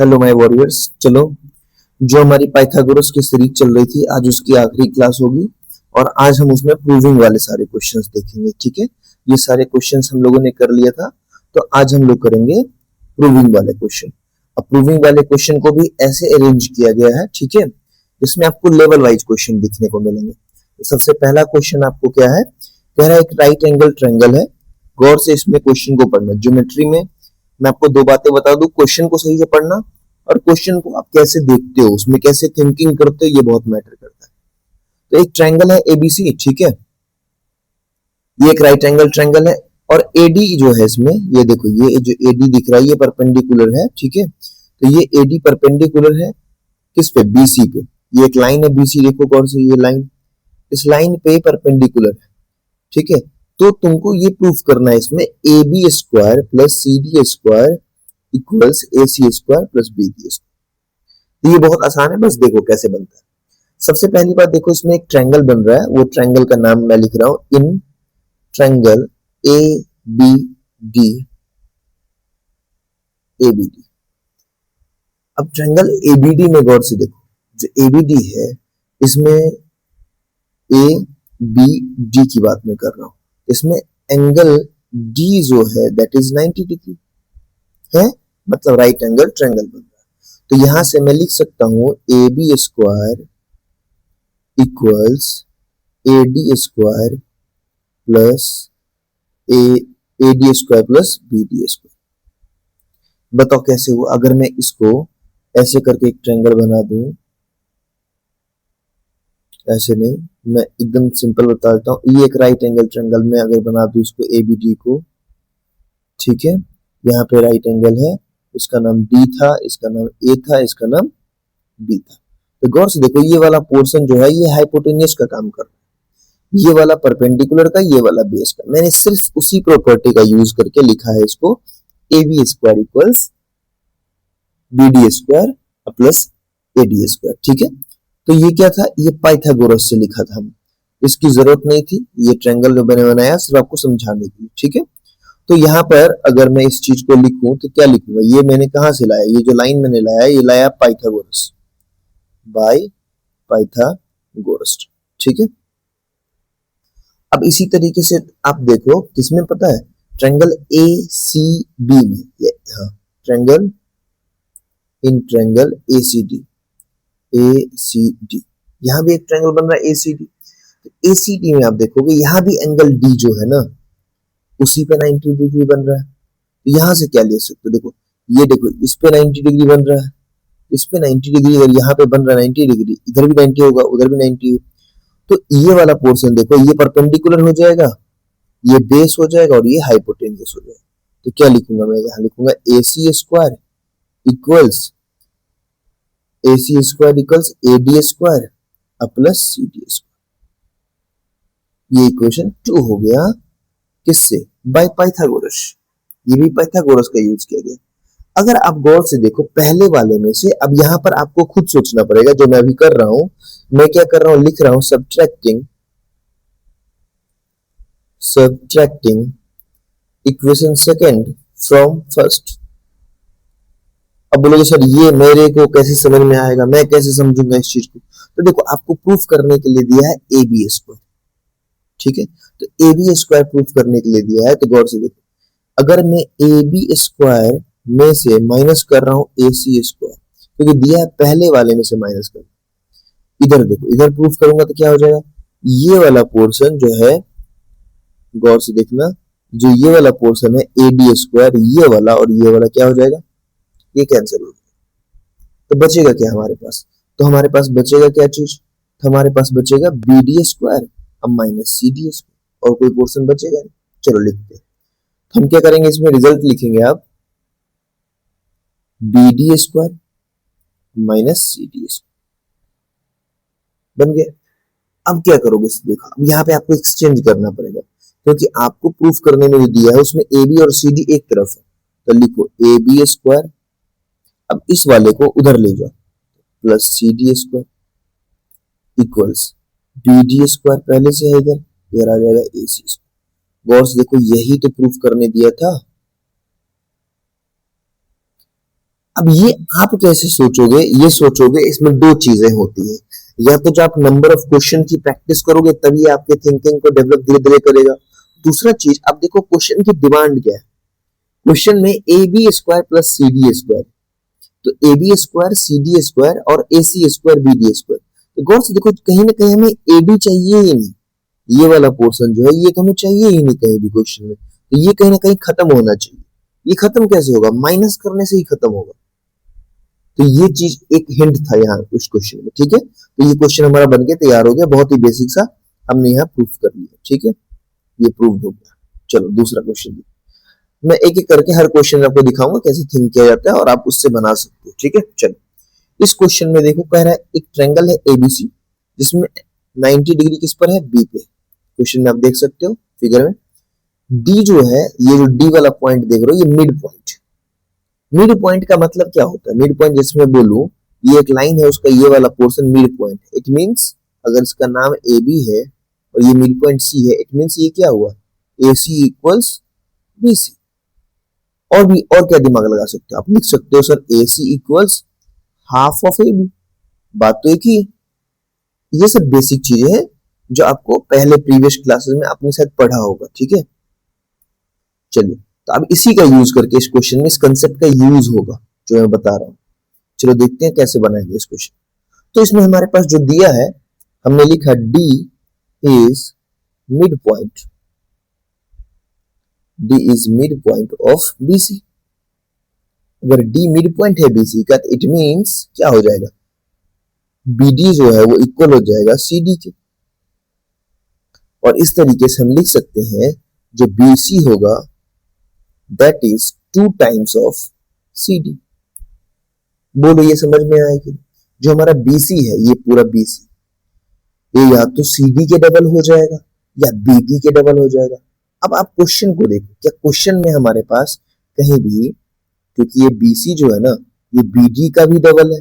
Hello my warriors. चलो, जो हमारी पाइथागोरस की सीरीज चल रही थी, आज उसकी आखिरी क्लास होगी और आज हम उसमें प्रूविंग वाले सारे क्वेश्चंस देखेंगे। ठीक है, ये सारे क्वेश्चंस हम लोगों ने कर लिया था, तो आज हम लोग करेंगे प्रूविंग वाले क्वेश्चन। अब प्रूविंग वाले क्वेश्चन को भी ऐसे अरेंज किया गया है, ठीक है, इसमें आपको लेवल वाइज क्वेश्चन दिखने को मिलेंगे। तो सबसे पहला क्वेश्चन आपको क्या है, कह रहा है एक राइट एंगल ट्रायंगल है। गौर से इसमें क्वेश्चन को पढ़ना। ज्योमेट्री में मैं आपको दो बातें बता दूं, क्वेश्चन को सही से पढ़ना और क्वेश्चन को आप कैसे देखते हो, उसमें कैसे थिंकिंग करते हो, ये बहुत मैटर करता है। तो एक ट्रायंगल है एबीसी, ठीक है, ये एक राइट एंगल ट्रायंगल है और एडी जो है इसमें, ये देखो, ये जो एडी दिख रहा है ये परपेंडिकुलर है, ठीक है। तो ये एडी परपेंडिकुलर है किस पे, बीसी पे। ये एक लाइन है बीसी, देखो गौर से, ये लाइन इस लाइन पे परपेंडिकुलर है, ठीक है। तो तुमको ये प्रूफ करना है इसमें A B square plus C D square equals A C square plus B D square. तो ये बहुत आसान है, बस देखो कैसे बनता है। सबसे पहली बात देखो, इसमें एक ट्रायंगल बन रहा है, वो ट्रायंगल का नाम मैं लिख रहा हूं, in triangle A B D, A B D. अब ट्रायंगल ए बी डी में गौर से देखो, जो ए बी डी है इसमें ए बी डी की बात मैं कर रहा हूं, इसमें एंगल डी जो है दैट इज 90 डिग्री है, मतलब राइट एंगल ट्रायंगल बन रहा है। तो यहां से मैं लिख सकता हूं A B square equals A D square plus A D square plus B D square. बताओ कैसे हुआ। अगर मैं इसको ऐसे करके एक ट्रायंगल बना दूं, ऐसे नहीं, मैं एकदम सिंपल बता देता हूं, ये एक राइट एंगल ट्रायंगल में अगर बना दूं इसको ए बी डी को, ठीक है, यहाँ पे राइट एंगल है, इसका नाम डी था, इसका नाम ए था, इसका नाम बी था। तो गौर से देखो, ये वाला पोर्शन जो है ये हाइपोटेन्यूस का काम कर रहा है, ये वाला परपेंडिकुलर का, ये वाला बेस का। मैंने सिर्फ उसी प्रॉपर्टी का यूज करके लिखा है इसको A B square equals B D square plus A D square, ठीक है। तो ये क्या था, ये पाइथागोरस से लिखा था, हम इसकी जरूरत नहीं थी, ये ट्रायंगल जो मैंने बनाया सिर्फ आपको समझाने के लिए, ठीक है। तो यहाँ पर अगर मैं इस चीज को लिखूं तो क्या लिखूंगा, ये मैंने कहां से लाया, ये जो लाइन मैंने लाया ये लाया पाइथागोरस, बाय पाइथागोरस, ठीक है। अब इसी तरीके से आप देखो किसमें पता है, ट्रायंगल ए सी बी में, ये हाँ, triangle in triangle A C D, A C D, यहां भी एक ट्रायंगल बन रहा है ए सी डी। तो ए सी डी में आप देखोगे यहाँ भी एंगल डी जो है ना उसी पे 90 डिग्री बन रहा है। तो यहां से क्या ले सकते हो, देखो ये देखो, इस पे 90 डिग्री बन रहा है, इस पे 90 डिग्री, अगर यहाँ पे बन रहा है 90 डिग्री, इधर भी 90 होगा, उधर भी 90 होगा। तो ये वाला पोर्शन देखो, ये परपेंडिकुलर हो जाएगा, ये बेस हो जाएगा और ये हाइपोटेन्यूस हो जाएगा। तो क्या लिखूंगा मैं, यहाँ लिखूंगा A C square equals A C square equals A D square plus C D square. ये इक्वेशन 2 हो गया, किससे, बाय पाइथागोरस। ये भी पाइथागोरस का यूज किया गया। अगर आप गौर से देखो पहले वाले में से, अब यहां पर आपको खुद सोचना पड़ेगा, जो मैं अभी कर रहा हूं, मैं क्या कर रहा हूं, लिख रहा हूं subtracting equation second from first. अब बोलोगे सर ये मेरे को कैसे समझ में आएगा, मैं कैसे समझूंगा इस चीज को। तो देखो, आपको प्रूफ करने के लिए दिया है ए बी स्क्वायर, ठीक है। तो ए बी स्क्वायर प्रूफ करने के लिए दिया है, तो गौर से देखो, अगर मैं ए बी स्क्वायर में से माइनस कर रहा हूं ए सी स्क्वायर, क्योंकि दिया है पहले वाले में से माइनस कर, इधर देखो, इधर प्रूफ करूंगा तो क्या हो जाएगा, ये वाला पोर्शन जो है, गौर से देखना, जो ये वाला पोर्शन है ए डी स्क्वायर, ये वाला और ये वाला क्या हो जाएगा, ये कैंसिल हो जाएगा। तो बचेगा क्या हमारे पास, तो हमारे पास बचेगा क्या चीज, तो हमारे पास बचेगा बी डी स्क्वायर अब माइनस सी डी स्क्वायर, और कोई पोर्शन बचेगा नहीं। चलो लिखते हैं, तो हम क्या करेंगे, इसमें रिजल्ट लिखेंगे आप B D square minus C D square, बन गया। अब क्या करोगे, देखो अब यहाँ पे आपको एक्सचेंज करना पड़ेगा, क्योंकि आपको प्रूफ करने में जो दिया है उसमें ए बी और सी डी एक तरफ है। तो लिखो ए बी स्क्वायर, अब इस वाले को उधर ले जाओ, plus C D square equals B D square, पहले से है इधर आ जाएगा ए सी स्क्वायर। गौर से देखो, यही तो प्रूफ करने दिया था। अब ये आप कैसे सोचोगे, ये सोचोगे इसमें दो चीजें होती है, या तो जो आप नंबर ऑफ क्वेश्चन की प्रैक्टिस करोगे तभी आपके थिंकिंग को डेवलप धीरे धीरे करेगा। दूसरा चीज, आप देखो क्वेश्चन की डिमांड क्या है। क्वेश्चन में A B square plus C D square, तो A B square C D square और A C square B D square. तो गौर से देखो, कहीं ना कहीं हमें ए बी चाहिए ही नहीं, ये वाला पोर्शन जो है ये हमें चाहिए ही नहीं कहीं भी क्वेश्चन में, तो ये कहीं ना कहीं खत्म होना चाहिए। ये खत्म कैसे होगा, माइनस करने से ही खत्म होगा। तो ये चीज एक हिंट था यहाँ उस क्वेश्चन में, ठीक है। तो ये क्वेश्चन हमारा बन के तैयार हो गया, बहुत ही बेसिक सा हमने यहाँ प्रूफ कर लिया, ठीक है, ये प्रूव हो गया। चलो दूसरा क्वेश्चन, मैं एक एक करके हर क्वेश्चन आपको दिखाऊंगा कैसे थिंक किया जाता है और आप उससे बना सकते हो, ठीक है। चलो इस क्वेश्चन में देखो, कह रहा है एक ट्रायंगल है एबीसी जिसमें 90 डिग्री किस पर है, बी पे। क्वेश्चन में आप देख सकते हो फिगर में, डी जो है, ये जो डी वाला पॉइंट देख रहे हो, ये मिड पॉइंट। मिड पॉइंट का मतलब क्या होता है, मिड पॉइंट जैसे मैं बोलूं, ये एक लाइन है, उसका ये वाला पोर्शन मिड पॉइंट है। इट मींस अगर इसका नाम ए बी है और ये मिड पॉइंट सी है, इट मींस ये क्या हुआ, ए सी इक्वल्स बी सी। और भी और क्या दिमाग लगा सकते हो आप, लिख सकते हो sir A C equals half of A B. बात तो एक ही है। ये सब बेसिक चीजें हैं जो आपको पहले प्रीवियस क्लासेस में आपने शायद पढ़ा होगा, ठीक है। चलिए, तो अब इसी का यूज करके इस क्वेश्चन में इस कंसेप्ट का यूज होगा जो मैं बता रहा हूं। चलो देखते हैं कैसे बनाएंगे इस क्वेश्चन। तो इसमें हमारे पास जो दिया है, हमने लिखा D is mid point, D is mid point of BC. अगर डी मिड पॉइंट है बीसी का, तो इट मींस क्या हो जाएगा, बीडी जो है वो इक्वल हो जाएगा सीडी के। और इस तरीके से हम लिख सकते हैं जो बीसी होगा that is 2 times of CD. बोलो ये समझ में आएगी, जो हमारा बीसी है, ये पूरा बीसी, ये या तो सीडी के डबल हो जाएगा या बीडी के डबल हो जाएगा। अब आप क्वेश्चन को देखो, क्या क्वेश्चन में हमारे पास कहीं भी, क्योंकि ये बीसी जो है ना, ये बीडी का भी डबल है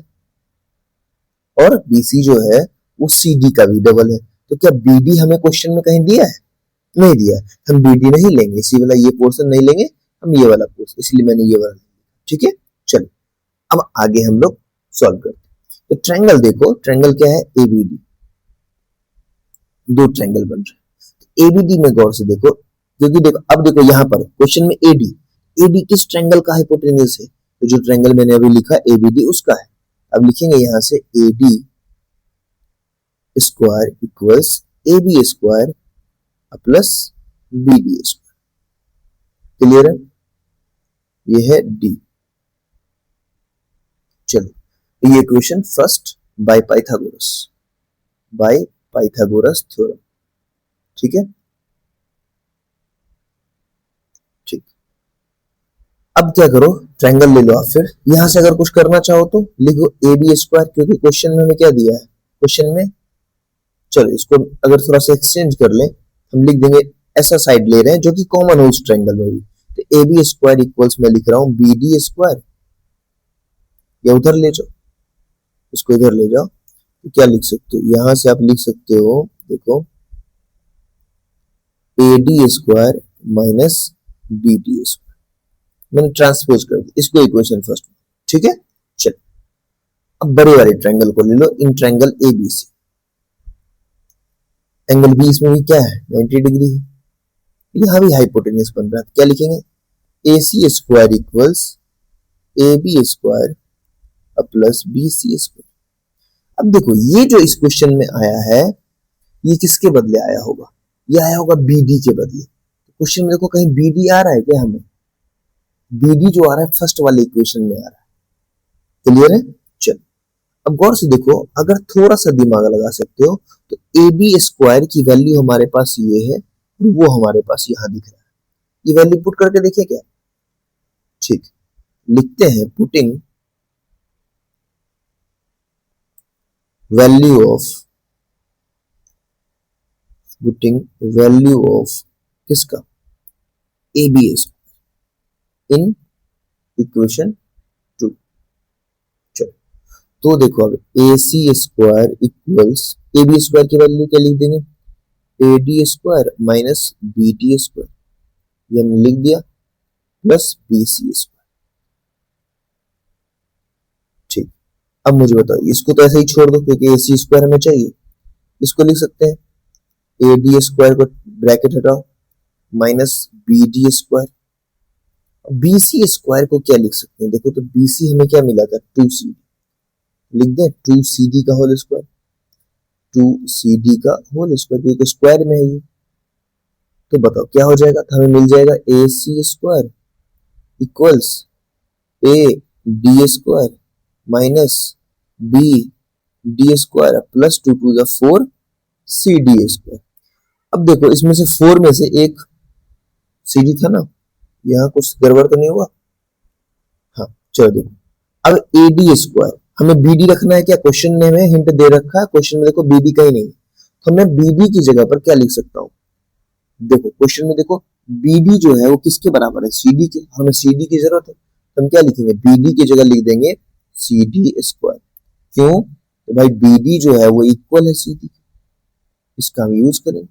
और बीसी जो है वो सीडी का भी डबल है, तो क्या बीडी हमें क्वेश्चन में कहीं दिया है, नहीं दिया है। हम बीडी नहीं लेंगे, इसी वाला ये पोर्शन नहीं लेंगे, हम ये वाला पोर्शन, इसलिए मैंने ये वाला, ठीक है। चलो अब आगे हम लोग सॉल्व करते हैं। तो ट्रायंगल देखो, ट्रायंगल क्या है, एबीडी, दो ट्रायंगल बन रहे हैं। एबीडी में गौर से देखो, क्योंकि देखो अब देखो यहाँ पर क्वेश्चन में एडी, एडी किस ट्रायंगल का हाइपोटेन्यूज है, तो जो ट्रायंगल मैंने अभी लिखा एबीडी उसका है। अब लिखेंगे यहां से AD square equals AB square plus BD square. Clear है, ये है डी। चलो ये equation first by Pythagoras theorem, ठीक है। ठीक, अब क्या करो, ट्रायंगल ले लो आप। फिर यहां से अगर कुछ करना चाहो तो लिखो ए बी स्क्वायर, क्योंकि क्वेश्चन में हमें क्या दिया है, क्वेश्चन में, चलो इसको अगर थोड़ा सा एक्सचेंज कर ले, हम लिख देंगे, ऐसा साइड ले रहे हैं जो कि कॉमन हो उस ट्रायंगल में भी। तो ए बी स्क्वायर इक्वल्स मैं लिख रहा हूं बी डी स्क्वायर, या उधर ले जाओ, इसको इधर ले जाओ, तो क्या लिख सकते हो, यहां से आप लिख सकते हो, देखो A D square minus B D square, मैंने ट्रांसपोज कर दिया इसको इक्वेशन फर्स्ट में, ठीक है। चलो अब बड़े वाले ट्रायंगल को ले लो, in triangle A B C, angle B इसमें भी क्या है, 90 डिग्री है, यहां भी हाइपोटेन्यूज बन रहा है। क्या लिखेंगे, A C square equals A B square plus B C square. अब देखो ये जो इस क्वेश्चन में आया है, ये किसके बदले आया होगा, ये आया होगा बीडी के बदले। क्वेश्चन में देखो कहीं बीडी आ रहा है क्या, हमें बीडी जो आ रहा है फर्स्ट वाले इक्वेशन में आ रहा है। क्लियर है, चलो अब गौर से देखो, अगर थोड़ा सा दिमाग लगा सकते हो, तो ए बी स्क्वायर की वैल्यू हमारे पास ये है, वो हमारे पास यहां दिख रहा है, ये वैल्यू पुट करके देखिए क्या, ठीक, लिखते हैं पुटिंग वैल्यू ऑफ किसका, A B square in equation 2। चलो तो देखो अब A C square equals A B square की वैल्यू क्या लिख देंगे, A D square minus B D square, ये हमने लिख दिया, प्लस बी सी स्क्वायर। अब मुझे बताओ, इसको तो ऐसे ही छोड़ दो क्योंकि ए सी स्क्वायर हमें चाहिए। इसको लिख सकते हैं ए डी स्क्वायर को ब्रैकेट हटाओ minus B D square. B C square को क्या लिख सकते हैं, देखो तो बी सी हमें क्या मिला था, 2CD। लिख दें 2CD का होल स्क्वायर, 2CD का होल स्क्वायर क्योंकि स्क्वायर में है ये। तो बताओ क्या हो जाएगा, तो हमें मिल जाएगा A C square equals A D square minus B D square plus 2 to the 4 C D square. अब देखो इसमें से 4 में से एक सी डी था ना, यहाँ कुछ गड़बड़ तो नहीं हुआ। हाँ चलो देखो, अब ए डी स्क्वायर हमें बी डी रखना है क्या, क्वेश्चन में हमें हिंट दे रखा है, क्वेश्चन में देखो बी डी कहीं नहीं, तो मैं बी डी की जगह पर क्या लिख सकता हूँ, देखो क्वेश्चन में देखो बी डी जो है वो किसके बराबर है, सी डी के, हमें सी डी की जरूरत है, तो हम क्या लिखेंगे, बी डी की जगह लिख देंगे सी डी स्क्वायर। क्यों, तो भाई बी डी जो है वो इक्वल है सी डी, इसका हम यूज करेंगे,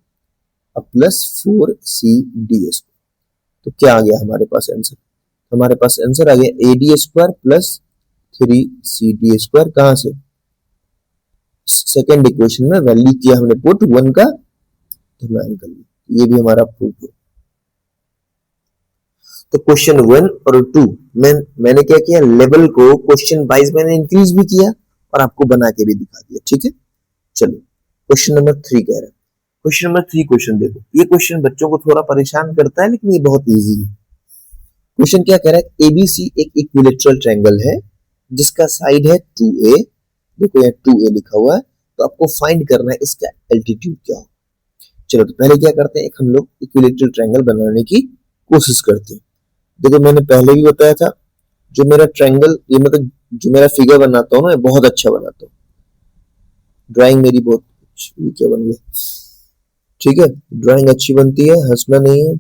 अब प्लस 4 सी डी स्क्वायर। तो क्या आ गया हमारे पास आंसर, हमारे पास आंसर आ गया ए D square plus 3CD square. कहां से, सेकेंड इक्वेशन में वैल्यू किया हमने पुट 1 का, तो मैं कर लिया, ये भी हमारा प्रूफ है। तो क्वेश्चन 1 और 2 मैंने क्या किया, लेवल को क्वेश्चन वाइज मैंने इंक्रीज भी किया और आपको बना के भी दिखा दिया, ठीक है। चलो क्वेश्चन नंबर 3 कह रहा है, क्वेश्चन नंबर 3 क्वेश्चन देखो, ये क्वेश्चन बच्चों को थोड़ा परेशान करता है लेकिन ये बहुत इजी है। क्वेश्चन क्या कह रहा है, एबीसी एक इक्विलेटरल ट्रायंगल है जिसका साइड है 2a, देखो यहाँ 2a लिखा हुआ है, तो आपको फाइंड करना है इसका एल्टीट्यूड क्या हो। चलो तो पहले क्या करते हैं, एक हम लोग इक्विलेटरल ट्रायंगल बनाने की कोशिश करते हैं। देखो मैंने पहले भी बताया था, जो मेरा ट्रायंगल, ये मतलब जो मेरा फिगर बनाता हूँ ना, बहुत अच्छा बनाता हूँ, ड्राइंग मेरी बहुत अच्छी, क्या बन गया, ठीक है, ड्राइंग अच्छी बनती है, हंसना नहीं है।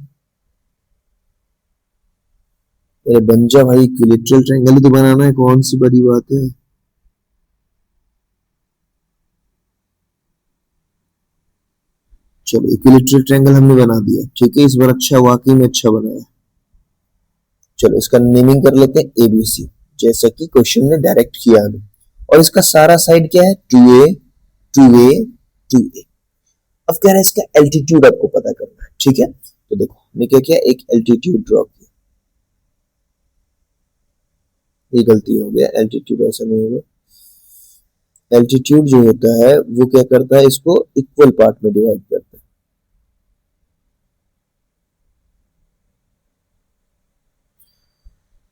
अरे बन जा भाई, इक्विलेटरल ट्रायंगल ही तो बनाना है, कौन सी बड़ी बात है। चलो इक्विलेटरल ट्रायंगल हमने बना दिया, ठीक है, इस बार अच्छा, वाकई में अच्छा बनाया। चलो इसका नेमिंग कर लेते हैं एबीसी, जैसा कि क्वेश्चन ने डायरेक्ट किया हमें, और इसका सारा साइड क्या है, 2a 2a 2a। अब कह रहा है इसका एल्टीट्यूड आपको पता करना है, ठीक है। तो देखो हमने क्या किया, एक एल्टीट्यूड ड्रॉ किया, ये गलती हो गया, एल्टीट्यूड ऐसा नहीं होगा। एल्टीट्यूड जो होता है वो क्या करता है, इसको इक्वल पार्ट में डिवाइड करता है,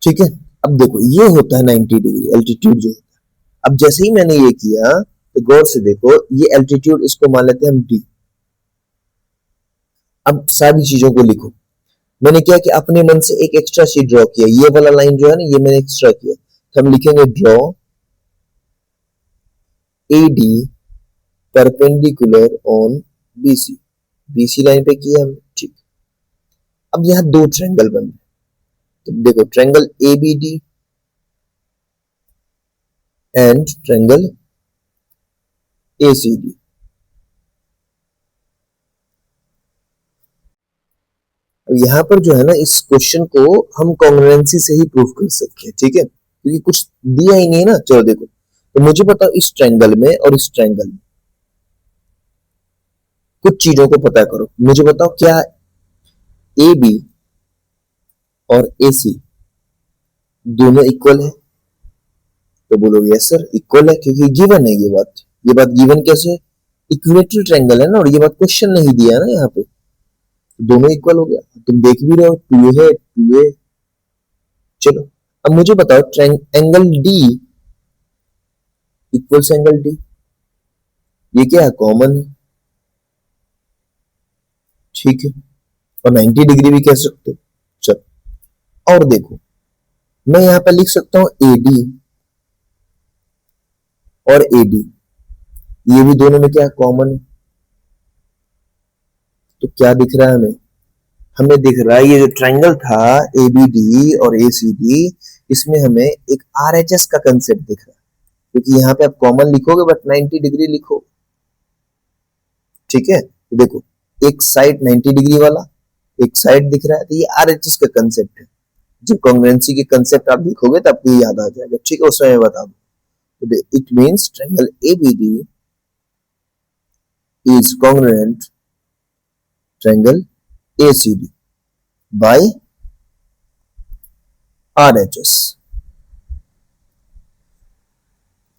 ठीक है। अब देखो ये होता है 90 डिग्री एल्टीट्यूड जो होता है। अब जैसे ही मैंने ये किया तो गौर से देखो, ये एल्टीट्यूड इसको मान लेते हैं हम डी। अब सारी चीजों को लिखो, मैंने क्या कि अपने मन से एक एक्स्ट्रा चीज ड्रॉ किया, ये वाला लाइन जो है ना, ये मैंने एक्स्ट्रा किया, तो हम लिखेंगे draw AD perpendicular on BC, BC line पे किया हमने, ठीक। अब यहां दो ट्रायंगल बन रहे, तो देखो triangle ABD and triangle ACD। अब यहां पर जो है ना, इस क्वेश्चन को हम कॉन्ग्रुएंसी से ही प्रूफ कर सकते हैं, ठीक है, क्योंकि कुछ दिया ही नहीं है ना। चलो देखो, तो मुझे बताओ इस ट्रायंगल में और इस ट्रायंगल में कुछ चीजों को पता करो, मुझे बताओ क्या AB और AC दोनों इक्वल है, तो बोलोगे यस सर इक्वल है, क्योंकि गिवन है ये बात गिवन कैसे, इक्विलेटरल ट्रायंगल है ना, और ये बात क्वेश्चन नहीं दिया ना यहाँ पे, दोनों इक्वल हो गया, तुम देख भी रहे हो 2 है 2a। चलो अब मुझे बताओ angle D equals angle D, ये क्या है, कॉमन है, ठीक है, और 90 डिग्री भी कह सकते हो। चलो और देखो, मैं यहां पर लिख सकता हूं AD और AD, ये भी दोनों में क्या कॉमन है, तो क्या दिख रहा है हमें, हमें दिख रहा है ये जो ट्रायंगल था ABD और ACD, इसमें हमें एक RHS का कंसेप्ट दिख रहा है, क्योंकि यहाँ पे आप कॉमन लिखोगे बट 90 डिग्री लिखो, ठीक है। तो देखो एक साइड 90 डिग्री वाला, एक साइड दिख रहा है, तो ये RHS का कंसेप्ट है। जब कॉन्ग्रुएंसी के कंसेप्ट आप लिखोगे तो आपको याद आ जाएगा, ठीक है, उस समय बता दो। तो it means triangle ABD is congruent triangle ACD by RHS।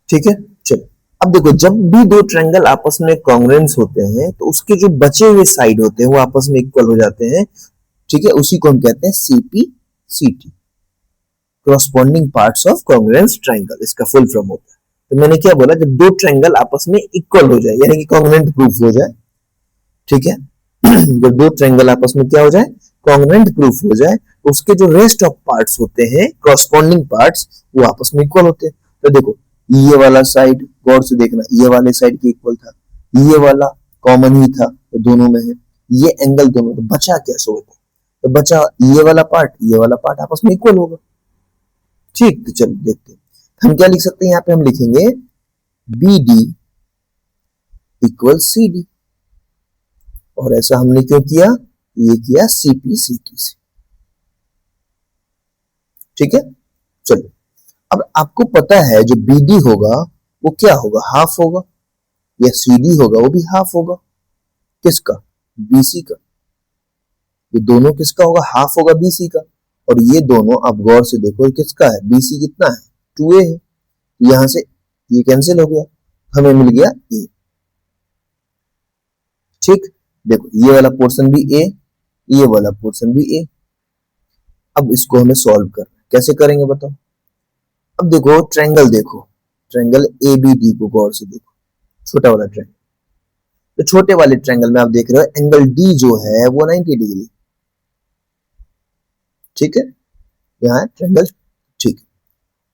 ठीक है, चलो अब देखो, जब भी दो ट्रायंगल आपस में कॉन्ग्रुएंस होते हैं तो उसके जो बचे हुए साइड होते हैं वो आपस में इक्वल हो जाते हैं। ठीक है, उसी को हम कहते हैं CPCT, corresponding parts of congruent triangle, इसका फुल फॉर्म होता है। तो मैंने क्या बोला, जब दो ट्रायंगल आपस में इक्वल हो जाए यानी कि कॉन्ग्रुएंट प्रूफ हो जाए। ठीक है जब दो ट्रायंगल आपस में क्या हो जाए, कॉन्ग्रुएंट प्रूफ हो जाए, तो उसके जो रेस्ट ऑफ पार्ट्स होते हैं, कॉरस्पॉन्डिंग पार्ट्स, वो आपस में इक्वल होते हैं। तो देखो, ये वाला साइड गौर से देखना, ये वाले साइड के इक्वल था, ये वाला कॉमन ही था तो दोनों में है, ये एंगल दोनों, तो बचा क्या सो होता, तो बचा ये वाला पार्ट आपस में इक्वल होगा। ठीक, तो चलो देखते हैं हम क्या लिख सकते हैं। यहाँ पे हम लिखेंगे BD इक्वल CD, और ऐसा हमने क्यों किया, ये किया CPCT से। ठीक है, चलो अब आपको पता है जो BD होगा वो क्या होगा, हाफ होगा, या CD होगा वो भी हाफ होगा। किसका, BC का। ये दोनों किसका होगा, हाफ होगा BC का। और ये दोनों आप गौर से देखो किसका है, BC कितना है, 2A है। यहां से ये कैंसिल हो गया, हमें मिल गया A। ठीक, देखो ये वाला पोर्शन भी A, ये वाला पोर्शन भी A। अब इसको हमें सॉल्व करना है, कैसे करेंगे बताओ। अब देखो ट्रायंगल, देखो ट्रायंगल ABD को गौर से देखो, छोटा वाला ट्रायंगल। तो छोटे वाले ट्रायंगल में आप देख रहे हो एंगल D जो है वो 90 डिग्री। ठीक है, यहाँ ट्रायंगल। ठीक,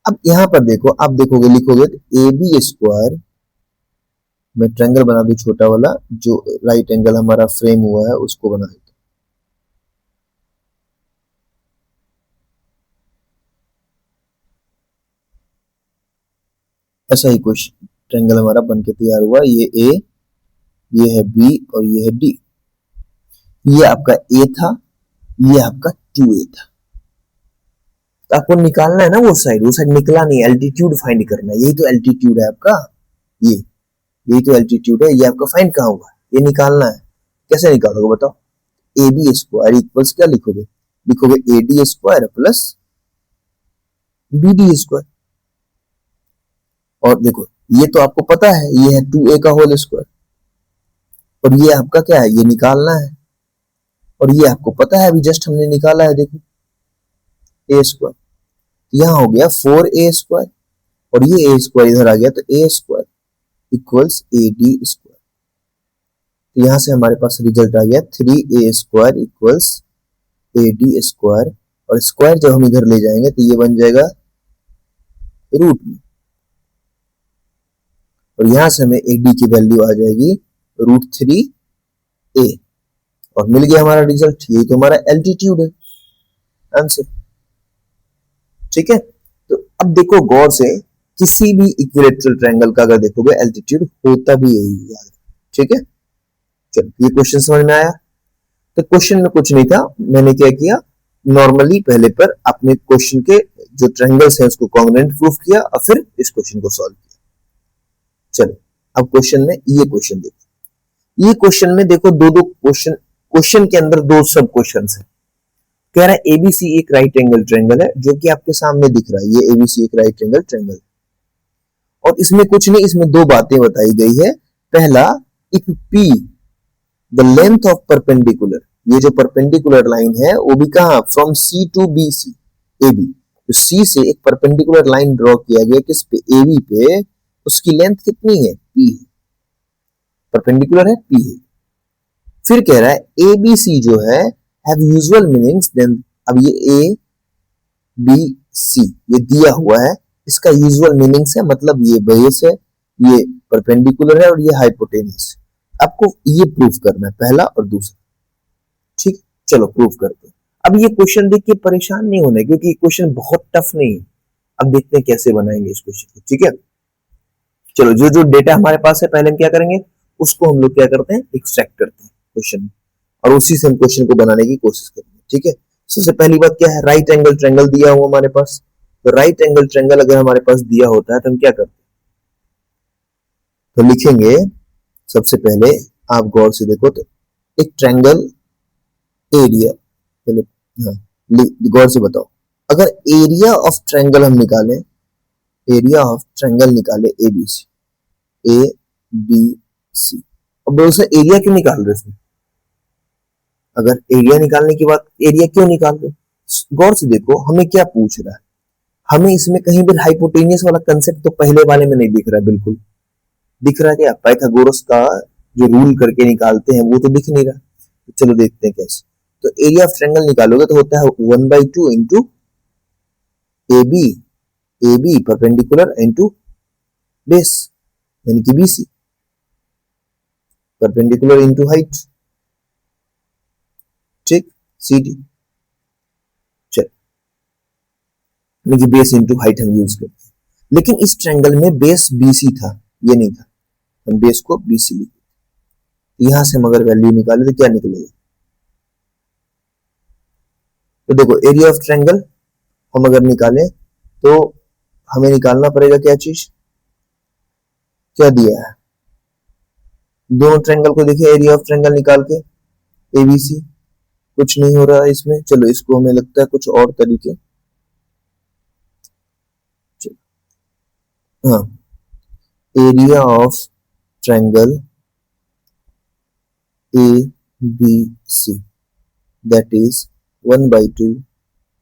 अब यहां पर देखो, आप देखोगे लिखोगे तो AB स्क्वायर, मैं ट्रायंगल बना दूं छोटा वाला, जो राइट एंगल हमारा फ्रेम हुआ है उसको बना देता हूं। ऐसा ही कुछ ट्रायंगल हमारा बनके तैयार हुआ, ये A, ये है B और ये है D। ये आपका A था, ये आपका 2A था। तो आपको निकालना है ना वो साइड निकला नहीं, एल्टीट्यूड फाइंड करना है। यही तो एल्टीट्यूड है आपका, यही तो एल्टीट्यूड है। ये आपका फाइंड कहाँ हुआ, ये निकालना है। कैसे निकालोगे बताओ, AB स्क्वायर इक्वल्स क्या लिखोगे, लिखोगे AD square plus BD square. और देखो ये तो आपको पता है, ये है 2A का होल स्क्वायर, और ये आपका क्या है, ये निकालना है। और ये आपको पता है, अभी जस्ट हमने निकाला है, देखो A स्क्वायर, यहां हो गया 4A स्क्वायर, और ये A स्क्वायर इधर आ गया, तो A square equals AD square. तो यहां से हमारे पास रिजल्ट आ गया 3A square equals AD square, और स्क्वायर जब हम इधर ले जाएंगे तो ये बन जाएगा रूट में, और यहां से हमें AD की वैल्यू आ जाएगी √3A, और मिल गया हमारा रिजल्ट। ये तो हमारा एल्टीट्यूड है, आंसर। ठीक है, तो अब देखो गौर से, किसी भी इक्विलेटरल ट्रायंगल का अगर देखोगे एल्टीट्यूड होता भी यही है। ठीक है, चलो ये क्वेश्चन समझ में आया। तो क्वेश्चन में कुछ नहीं था, मैंने क्या किया, नॉर्मली पहले पर अपने क्वेश्चन के जो ट्रायंगल्स हैं उसको कॉन्ग्रुएंट प्रूफ किया, और फिर इस क्वेश्चन को सॉल्व किया। चलो अब क्वेश्चन में ये क्वेश्चन देखो, ये क्वेश्चन में देखो दो क्वेश्चन के अंदर दो सब क्वेश्चन है। कह रहा है ABC एक राइट एंगल ट्रायंगल है, जो कि आपके सामने दिख रहा है, ये ABC एक राइट एंगल ट्रायंगल, और इसमें कुछ नहीं, इसमें दो बातें बताई गई है। पहला, if P the length of perpendicular, ये जो परपेंडिकुलर लाइन है वो भी कहां, from C to BC AB, तो C से एक परपेंडिकुलर लाइन ड्रॉ किया गया किस पे, AB पे, उसकी लेंथ कितनी है, P है, परपेंडिकुलर है, P है। फिर कह रहा है ABC जो है have usual meanings, then अब ये A B C ये दिया हुआ है, इसका यूजुअल मीनिंग्स है, मतलब ये बेस है, ये परपेंडिकुलर है और ये हाइपोटेन्यूस। आपको ये प्रूफ करना है, पहला और दूसरा। ठीक, चलो प्रूफ करते हैं। अब ये क्वेश्चन देख के परेशान नहीं होना, क्योंकि ये क्वेश्चन बहुत टफ नहीं है। अब देखते हैं कैसे बनाएंगे इस क्वेश्चन को। ठीक है, चलो जो जो डेटा हमारे पास है पहले हम क्या करेंगे, उसको हम लोग क्या करते हैं, एक्सट्रैक्ट करते हैं क्वेश्चन, और उसी से हम क्वेश्चन को बनाने की कोशिश करेंगे। ठीक है, सबसे पहली बात क्या है, राइट एंगल ट्रायंगल दिया हुआ हमारे पास। तो राइट एंगल ट्रायंगल अगर हमारे पास दिया होता है तो हम क्या करते हैं, तो लिखेंगे सबसे पहले, आप गौर से देखो तो एक ट्रायंगल एरिया, पहले हाँ गौर से बताओ, अगर एरिया ऑफ ट्रायंगल हम निकालें, एरिया ऑफ ट्रायंगल निकाले ए बी सी, अब दोस्तों एरिया क्यों निकाल रहे हैं? अगर एरिया निकालने की बात, एरिया क्यों निकाल रहे? गौर से देखो हमें क्या पूछ रहा है, हमें इसमें कहीं भी हाइपोटेनियस वाला कंसेप्ट तो पहले वाले में नहीं दिख रहा, बिल्कुल दिख रहा है क्या? पाइथागोरस का जो रूल करके निकालते हैं वो तो दिख नहीं रहा। तो चलो देखते हैं कैसे। तो एरिया ऑफ ट्रायंगल निकालोगे तो होता है 1/2 into A B perpendicular into base यानी कि B C, perpendicular into height, ठीक, सी डी, चल यानी कि बेस इंटू हाइट हम यूज करते हैं। लेकिन इस ट्रायंगल में बेस बीसी था, ये नहीं था, हम बेस को बीसी लिखे। यहां से हम अगर वैल्यू निकाले तो क्या निकलेगा? तो देखो एरिया ऑफ ट्रायंगल हम अगर निकालें तो हमें निकालना पड़ेगा क्या चीज, क्या दिया है, दोनों ट्रायंगल को देखिए, एरिया ऑफ ट्रायंगल निकाल के एबीसी, कुछ नहीं हो रहा है इसमें। चलो इसको हमें लगता है कुछ और तरीके, हाँ, area of triangle A B C that is 1/2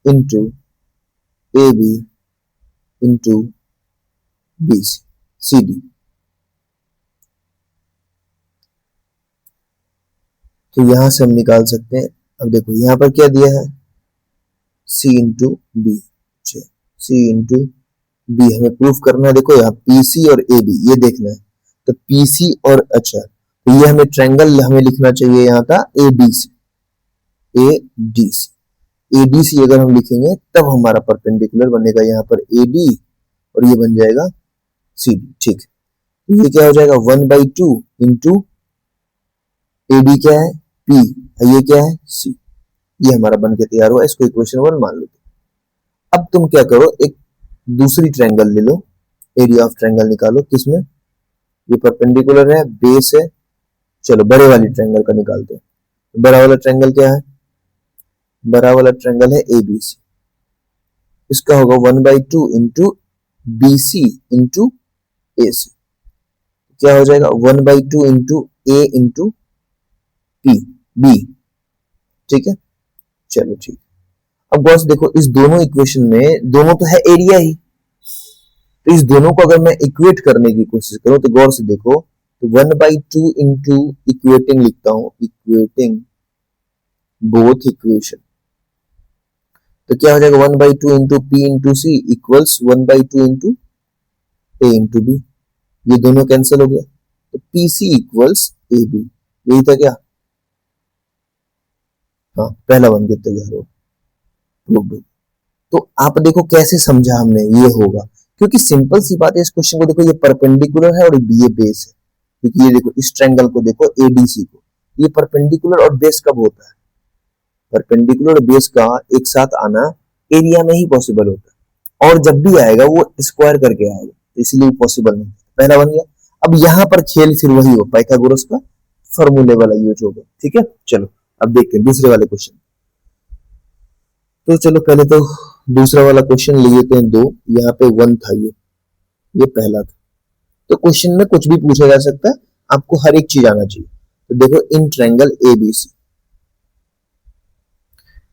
into AB into BC CD। तो यहां से हम निकाल सकते हैं। अब देखो यहां पर क्या दिया है, C into B, C into B हमें प्रूफ करना है। देखो यहाँ PC और AB ये देखना है, तो PC और अच्छा तो ये हमें ट्रायंगल हमें लिखना चाहिए, यहाँ था ADC, ADC अगर हम लिखेंगे तब हमारा परपेंडिकुलर बनेगा, यहाँ पर AD और ये बन जाएगा CD, ठीक। तो ये क्या हो जाएगा 1/2 इंटू AD क्या है P, ये क्या है C, ये हमारा बन के तैयार हुआ। इसको इक्वेशन 1 मान लो। अब तुम क्या करो, एक दूसरी ट्रायंगल ले लो, एरिया ऑफ ट्रायंगल निकालो, किसमें, ये परपेंडिकुलर है, बेस है, चलो बड़े वाली ट्रायंगल का निकालते हैं। बड़ा वाला ट्रायंगल क्या है, बड़ा वाला ट्रायंगल है एबीसी, इसका होगा 1/2 इंटू BC इंटू AC, क्या हो जाएगा 1/2 into A into P B, ठीक है, चलो ठीक। अब बॉस देखो इस दोनों इक्वेशन में दोनों तो है एरिया ही, तो इस दोनों को अगर मैं इक्वेट करने की कोशिश करूं तो गौर से देखो, तो 1/2 इंटू इक्वेटिंग लिखता हूं, इक्वेटिंग बोथ इक्वेशन, तो क्या हो जाएगा 1/2 into P into C equals 1/2 into A into B, ये दोनों कैंसिल हो गया, तो PC इक्वल्स AB, यही था क्या, हाँ पहला बन के तैयार हो। तो आप देखो कैसे समझा हमने, ये होगा क्योंकि सिंपल सी बात है, इस क्वेश्चन को देखो ये परपेंडिकुलर है और ये बेस है, क्योंकि ये देखो इस ट्रायंगल को देखो ADC को, ये परपेंडिकुलर और बेस कब होता है, परपेंडिकुलर और बेस का एक साथ आना एरिया में ही पॉसिबल होता है, और जब भी आएगा वो स्क्वायर करके आएगा, इसलिए पॉसिबल नहीं। पहला बन गया। अब यहां पर खेल फिर वही हो, पाइथागोरस का फॉर्मूले वाला यूज होगा, ठीक है। चलो अब देखते हैं दूसरे वाले क्वेश्चन। तो चलो पहले तो दूसरा वाला क्वेश्चन ले लेते हैं, दो, यहाँ पे 1 था, ये पहला था। तो क्वेश्चन में कुछ भी पूछा जा सकता है, आपको हर एक चीज आना चाहिए। तो देखो in triangle ABC,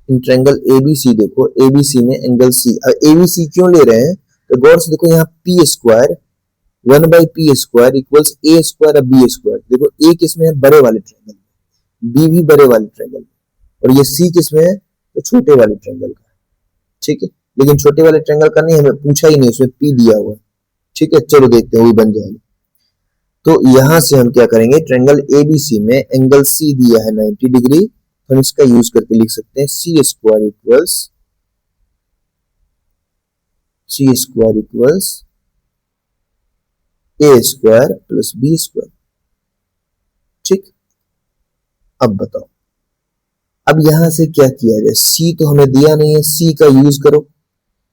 in triangle ABC देखो, एबीसी में एंगल सी, अब एबीसी क्यों ले रहे हैं तो गौर से देखो, यहाँ P square 1/p square equals A square अब बी स्क्वायर, देखो ए किसमें है, बड़े वाले ट्रायंगल में, बी भी बड़े वाले ट्रायंगल में, और ये सी किसमें है, तो छोटे वाले ट्रायंगल का, ठीक है। लेकिन छोटे वाले ट्रायंगल का नहीं, हमें पूछा ही नहीं, उसमें पी दिया हुआ है, ठीक है। चलो देखते हैं वही बन जाएगा। तो यहां से हम क्या करेंगे, ट्रायंगल एबीसी में एंगल सी दिया है 90 डिग्री, तो हम इसका यूज करके लिख सकते हैं सी square equals A square plus B square, ठीक। अब बताओ, अब यहां से क्या किया जाए, सी तो हमें दिया नहीं है, सी का यूज करो,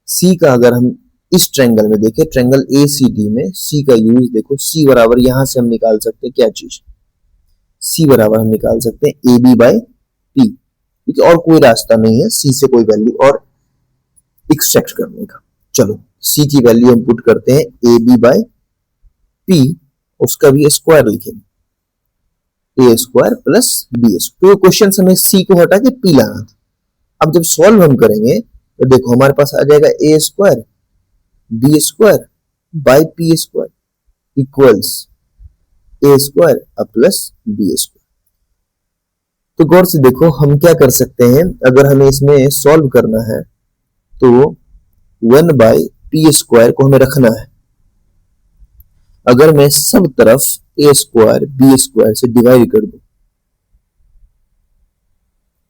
सी का अगर हम इस ट्रायंगल में देखिए, ट्रायंगल ACD में C का यूज देखो, C बराबर यहां से हम निकाल सकते हैं क्या चीज, C बराबर हम निकाल सकते हैं AB बाय P, क्योंकि और कोई रास्ता नहीं है C से कोई वैल्यू और एक्सट्रैक्ट करने का। चलो C की वैल्यू हम पुट करते हैं AB बाय P, उसका भी स्क्वायर लिखेंगे, A square plus B square. तो क्वेश्चन हमें C को हटा के P लाना था। अब जब सॉल्व हम करेंगे तो देखो हमारे पास आ जाएगा A square B square by P square equals A square plus B square. तो गौर से देखो हम क्या कर सकते हैं, अगर हमें इसमें सॉल्व करना है तो 1 बाय P स्क्वायर को हमें रखना है। अगर मैं सब तरफ A स्क्वायर B स्क्वायर से डिवाइड कर दूं,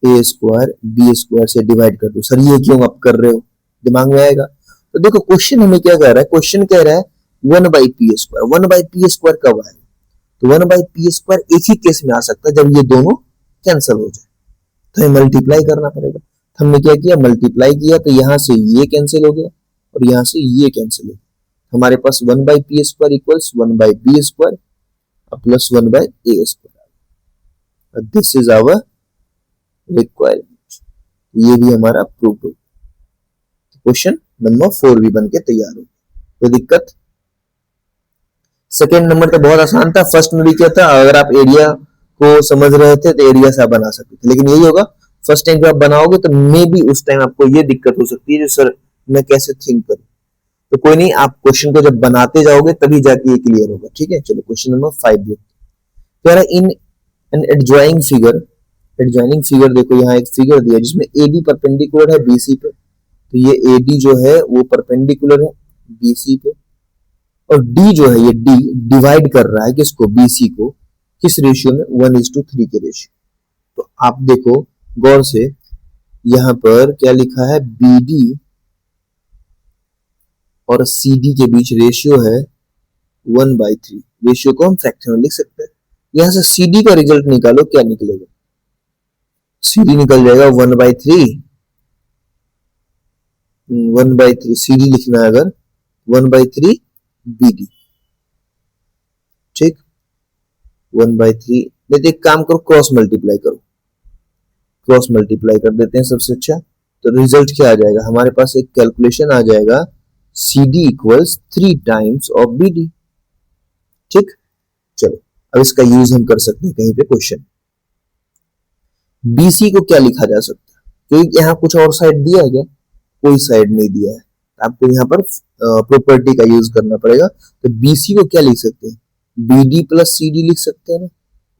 A स्क्वायर B स्क्वायर से डिवाइड कर दूं, सर ये क्यों आप कर रहे हो, दिमाग में आएगा। तो देखो क्वेश्चन हमें क्या कह रहा है, क्वेश्चन कह रहा है 1 by P square. 1 by P square कब आएगा, तो 1 बाई P स्क्वायर एक ही केस में आ सकता है जब ये दोनों कैंसिल हो जाए, तो हमें मल्टीप्लाई करना पड़ेगा। तो हमने क्या किया, मल्टीप्लाई किया, तो यहां से ये कैंसिल हो गया और यहां से ये कैंसिल हो गया। हमारे पास 1 by P square equals 1 by B square plus 1 by A square. This is our requirement, ये भी हमारा प्रूफ हो। क्वेश्चन नंबर 4 भी बन के तैयार हो, कोई दिक्कत। सेकेंड नंबर तो बहुत आसान था, फर्स्ट में भी क्या था, अगर आप एरिया को समझ रहे थे तो एरिया से आप बना सकते थे, लेकिन यही होगा फर्स्ट टाइम जब आप बनाओगे तो मे भी उस टाइम आपको ये दिक्कत हो सकती है जो सर मैं कैसे थिंक करूं। तो कोई नहीं, आप क्वेश्चन को जब बनाते जाओगे तभी जाके ये क्लियर होगा, ठीक है। चलो क्वेश्चन नंबर 5 देखते हैं। In an adjoining figure, adjoining figure देखो यहाँ एक फिगर दिया जिसमें AB परपेंडिकुलर है BC पे, तो ये AD जो है वो परपेंडिकुलर है BC पे, और D जो है ये D डिवाइड कर रहा है किसको, BC को, किस रेशियो में, 1:3 के रेशियो। तो आप देखो गौर से, यहां पर क्या लिखा है, BD और CD के बीच रेशियो है 1/3। रेशियो को हम फ्रैक्शन में लिख सकते हैं। यहां से CD का रिजल्ट निकालो, क्या निकलेगा, CD निकल जाएगा 1/3, 1/3 CD लिखना है अगर, 1/3 BD, ठीक, 1/3। नहीं एक काम करो, क्रॉस मल्टीप्लाई करो, क्रॉस मल्टीप्लाई कर देते हैं सबसे अच्छा। तो रिजल्ट क्या आ जाएगा, हमारे पास एक कैलकुलेशन आ जाएगा, CD equals 3 times of BD, ठीक। चलो अब इसका यूज हम कर सकते हैं कहीं पे क्वेश्चन। BC को क्या लिखा जा सकता है, क्योंकि यहाँ कुछ और साइड दिया है क्या, कोई साइड नहीं दिया है, आपको यहाँ पर प्रॉपर्टी का यूज करना पड़ेगा। तो BC को क्या लिख सकते हैं, BD प्लस CD लिख सकते हैं ना,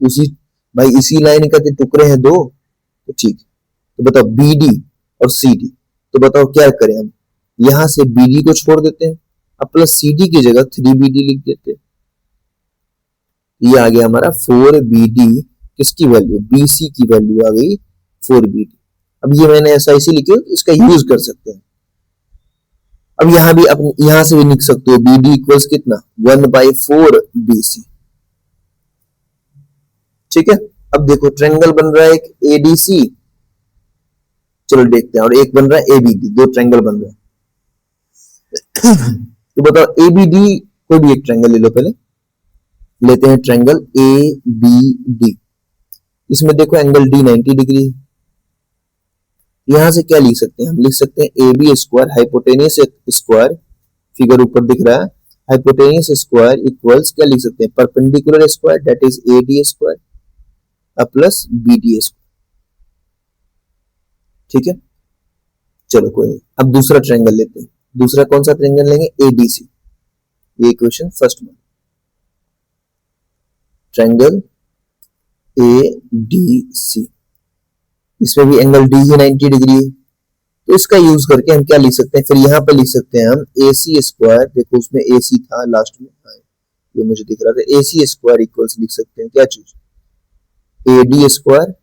उसी भाई इसी लाइन का टुकड़े हैं दो, तो ठीक। तो बताओ BD और CD, तो बताओ क्या करें हम, यहां से BD को छोड़ देते हैं, अब प्लस CD की जगह 3BD लिख देते हैं। ये आ गया हमारा 4BD, किसकी वैल्यू, BC की वैल्यू आ गई 4BD। अब ये मैंने ऐसा इसी लिखे, इसका यूज कर सकते हैं। अब यहां भी, अब यहां से भी लिख सकते हो BD इक्वल्स कितना, 1/4 BC, ठीक है। अब देखो ट्रायंगल बन रहा है एक ADC, चलो देखते हैं, और एक बन रहा है ABD, दो ट्रायंगल बन रहा है। तो बताओ ABD, कोई भी एक ट्रायंगल ले लो, पहले लेते हैं ट्रायंगल ABD। इसमें देखो एंगल D 90 डिग्री है। यहां से क्या लिख सकते हैं, हम लिख सकते हैं AB square hypotenuse square, figure ऊपर दिख रहा है, हाइपोटेनियस स्क्वायर इक्वल्स क्या लिख सकते हैं, perpendicular square, that is AD square plus BD square, ठीक है। चलो कोई नहीं, अब दूसरा ट्रायंगल लेते हैं। दूसरा कौन सा ट्रायंगल लेंगे, ADC। ये क्वेश्चन फर्स्ट में, ट्रायंगल ADC, इसमें भी एंगल D ही 90 डिग्री है। तो इसका यूज करके हम क्या लिख सकते हैं, फिर यहां पर लिख सकते हैं हम AC स्क्वायर, देखो उसमें AC था लास्ट में, ये मुझे दिख रहा था, AC स्क्वायर इक्वल्स लिख सकते हैं क्या चीज, AD square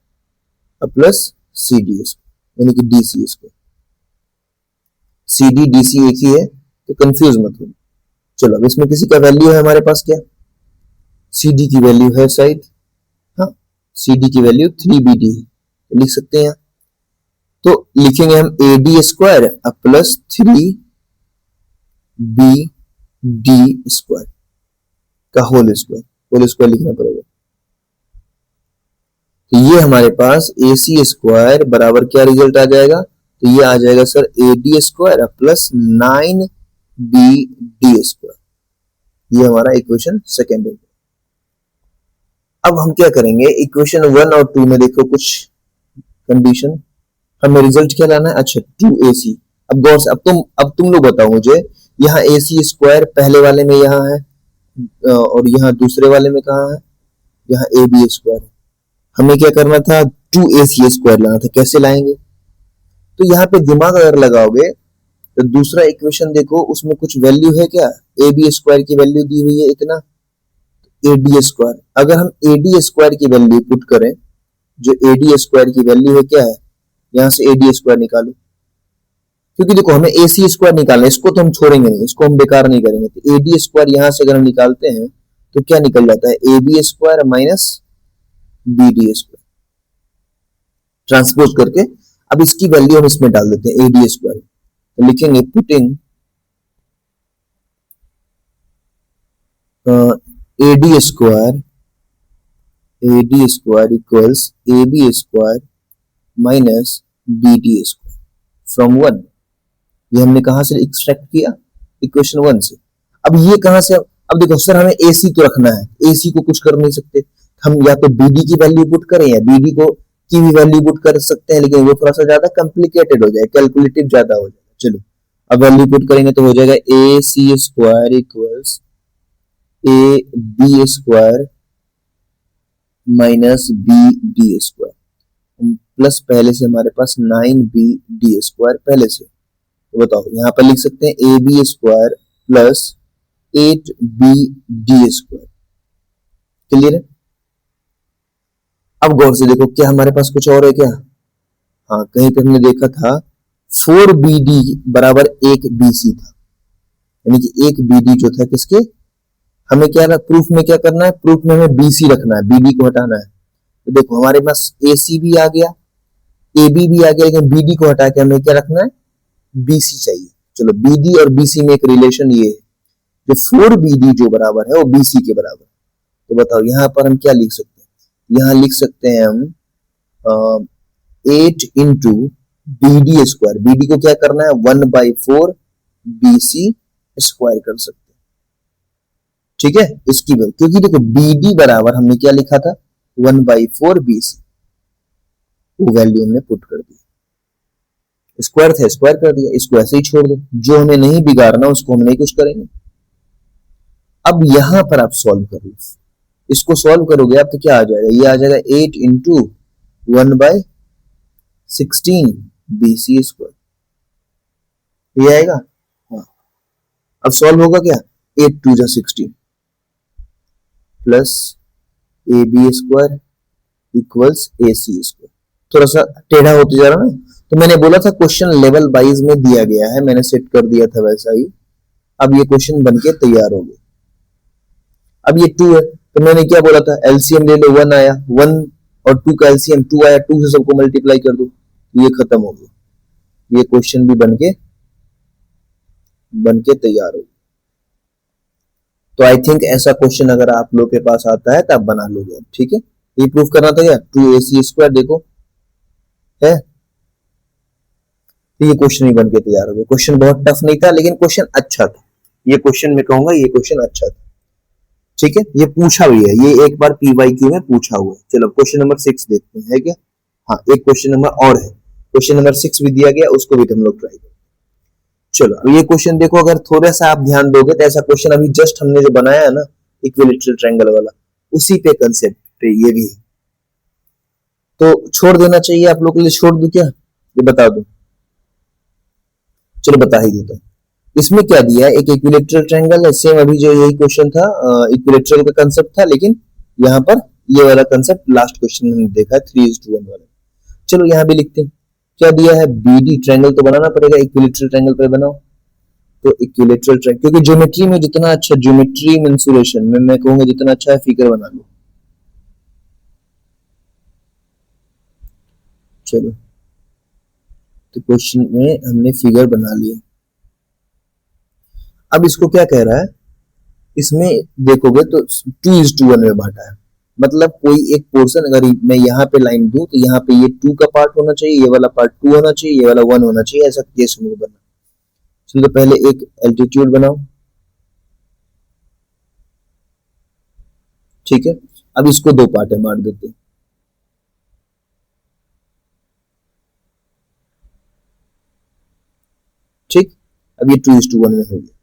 plus CD square, यानी कि DC स्क्वायर। CD DC एक ही है, तो कंफ्यूज मत हो। चलो अब इसमें किसी का वैल्यू है हमारे पास, क्या CD की वैल्यू है शायद, हाँ CD की वैल्यू 3BD है, तो लिख सकते हैं। तो लिखेंगे हम AD square plus 3 B D square का होल स्क्वायर लिखना पड़ेगा। तो ये हमारे पास ए सी स्क्वायर बराबर क्या रिजल्ट आ जाएगा, तो ये आ जाएगा sir A D square plus 9 B D square. ये हमारा इक्वेशन सेकेंड है। अब हम क्या करेंगे, इक्वेशन 1 और 2 में देखो कुछ कंडीशन, हमें रिजल्ट क्या लाना है, अच्छा 2ac। अब गौर से अब तुम लोग बताओ मुझे, यहाँ ए सी स्क्वायर पहले वाले में यहाँ है और यहाँ दूसरे वाले में कहाँ है, यहाँ ए बी स्क्वायर। हमें क्या करना था, 2ac स्क्वायर लाना था। कैसे लाएंगे, तो यहाँ पे दिमाग अगर लगाओगे तो दूसरा इक्वेशन देखो, उसमें कुछ वैल्यू है क्या, ए बी स्क्वायर की वैल्यू दी हुई है इतना, ए डी स्क्वायर। अगर हम ए डी स्क्वायर की वैल्यू पुट करें, जो ए डी स्क्वायर की वैल्यू है क्या है, यहां से ए डी स्क्वायर निकालो, क्योंकि देखो हमें ए सी स्क्वायर निकालना है, इसको तो हम छोड़ेंगे नहीं, इसको हम बेकार नहीं करेंगे। तो ए डी स्क्वायर यहां से अगर हम निकालते हैं तो क्या निकल जाता है, A B square minus B D square transpose करके। अब इसकी वैल्यू हम इसमें डाल देते हैं, ए डी स्क्वायर, तो लिखेंगे putting A D square equals A B square minus B D square from 1। ये हमने कहां से एक्सट्रैक्ट किया, इक्वेशन 1 से। अब ये कहां से, अब देखो सर हमें ए सी तो रखना है, ए सी को कुछ कर नहीं सकते, हम या तो बी डी की वैल्यू पुट करें या बी डी को की भी वैल्यू पुट कर सकते हैं, लेकिन वो थोड़ा सा ज्यादा कॉम्प्लिकेटेड हो जाए, कैलकुलेटिव ज्यादा हो जाएगा। चलो अब वैल्यू पुट करेंगे तो हो जाएगा A C square equals A B square minus B D square plus पहले से हमारे पास 9 बी डी स्क्वायर पहले से। तो बताओ यहाँ पर लिख सकते हैं A B square plus 8 B D square. Clear है। अब गौर से देखो, क्या हमारे पास कुछ और है क्या, हाँ कहीं पे हमने देखा था 4bd बराबर 1bc था, यानी कि 1bd जो था किसके, हमें क्या ना प्रूफ में क्या करना है, प्रूफ में हमें bc रखना है, bd को हटाना है। तो देखो हमारे पास ac भी आ गया, ab भी आ गया, लेकिन bd को हटा के हमें क्या रखना है, bc चाहिए। चलो bd और bc में एक रिलेशन ये है, जो 4bd जो बराबर है वो bc के बराबर। तो बताओ यहाँ पर हम क्या लिख सकते हैं, यहाँ लिख सकते हैं हम 8 into B D square, B D को क्या करना है 1/4 बी सी स्क्वायर कर सकते हैं। ठीक है, इसकी वैल्यू, क्योंकि देखो बी डी बराबर हमने क्या लिखा था 1/4 बी सी, वो वैल्यू हमने पुट कर दी, स्क्वायर था स्क्वायर कर दिया, इसको ऐसे ही छोड़ दो, जो हमें नहीं बिगाड़ना उसको हम नहीं कुछ करेंगे। अब यहां पर आप सॉल्व कर लो, इसको सॉल्व करोगे आप तो क्या आ जाएगा, ये आ जाएगा 8 इंटू 1/16 बी सी स्क्वायर, ये आएगा। हाँ अब सॉल्व होगा क्या, 8 2 जा 16 plus A B square equals A C square. थोड़ा सा टेढ़ा होते जा रहा ना, तो मैंने बोला था क्वेश्चन लेवल वाइज में दिया गया है, मैंने सेट कर दिया था वैसा ही। अब ये क्वेश्चन बनके तैयार हो गया। अब ये 2 है, तो मैंने क्या बोला था, एलसीएम ले लो, 1 आया, 1 और 2 का एलसीएम 2 आया, 2 से सबको मल्टीप्लाई कर दो, ये खत्म हो गया, ये क्वेश्चन भी बनके तैयार हो गया। तो आई थिंक ऐसा क्वेश्चन अगर आप लोग के पास आता है तो आप बना लोगे। ठीक है, ये प्रूफ करना था क्या, 2ac स्क्वायर देखो है, तो ये क्वेश्चन ही बनके तैयार हो गया। क्वेश्चन बहुत टफ नहीं था, लेकिन क्वेश्चन अच्छा था, ये क्वेश्चन मैं कहूंगा ये क्वेश्चन अच्छा था। ठीक है, ये पूछा हुआ है, ये एक बार पीवाईक्यू में पूछा हुआ है। चलो क्वेश्चन नंबर 6 देखते हैं, है क्या, हाँ एक क्वेश्चन नंबर और है, क्वेश्चन नंबर 6 भी दिया गया, उसको भी हम लोग ट्राई करें। चलो अब ये क्वेश्चन देखो, अगर थोड़ा सा आप ध्यान दोगे तो ऐसा क्वेश्चन अभी जस्ट हमने जो बनाया है ना इक्विलैटरल ट्रायंगल वाला, उसी पे कंसेप्ट पे ये भी है, तो छोड़ देना चाहिए आप लोग के लिए, छोड़ दूं क्या, ये बता दो, चलो बता ही देता हूं। इसमें क्या दिया है, एक इक्विलैटरल ट्रायंगल है, सेम अभी जो यही क्वेश्चन था इक्विलैटरल का कंसेप्ट था, लेकिन यहाँ पर ये वाला कंसेप्ट लास्ट क्वेश्चन में देखा है 3:1 वाला। चलो यहाँ भी लिखते हैं, क्या दिया है, बीडी ट्रायंगल तो बनाना पड़ेगा, इक्विलैटरल ट्रायंगल पे बनाओ। तो इक्विलैटरल ट्रायंगल, क्योंकि ज्योमेट्री में जितना अच्छा, ज्योमेट्री मेंसुरेशन में मैं कहूंगा जितना अच्छा है, फिगर बना लो। चलो तो क्वेश्चन में हमने फिगर बना लिया। अब इसको क्या कह रहा है, इसमें देखोगे तो 2:1 में बांटा है, मतलब कोई एक पोर्शन अगर मैं यहाँ पे लाइन दूं तो यहाँ पे ये 2 का पार्ट होना चाहिए, ये वाला पार्ट 2 होना चाहिए, ये वाला 1 होना चाहिए, ऐसा केस में बनना। चलो तो पहले एक एल्टीट्यूड बनाओ, ठीक है। अब इसको 2 पार्ट में बांट देते हैं, ठीक। अब ये 2:1 में हो गया।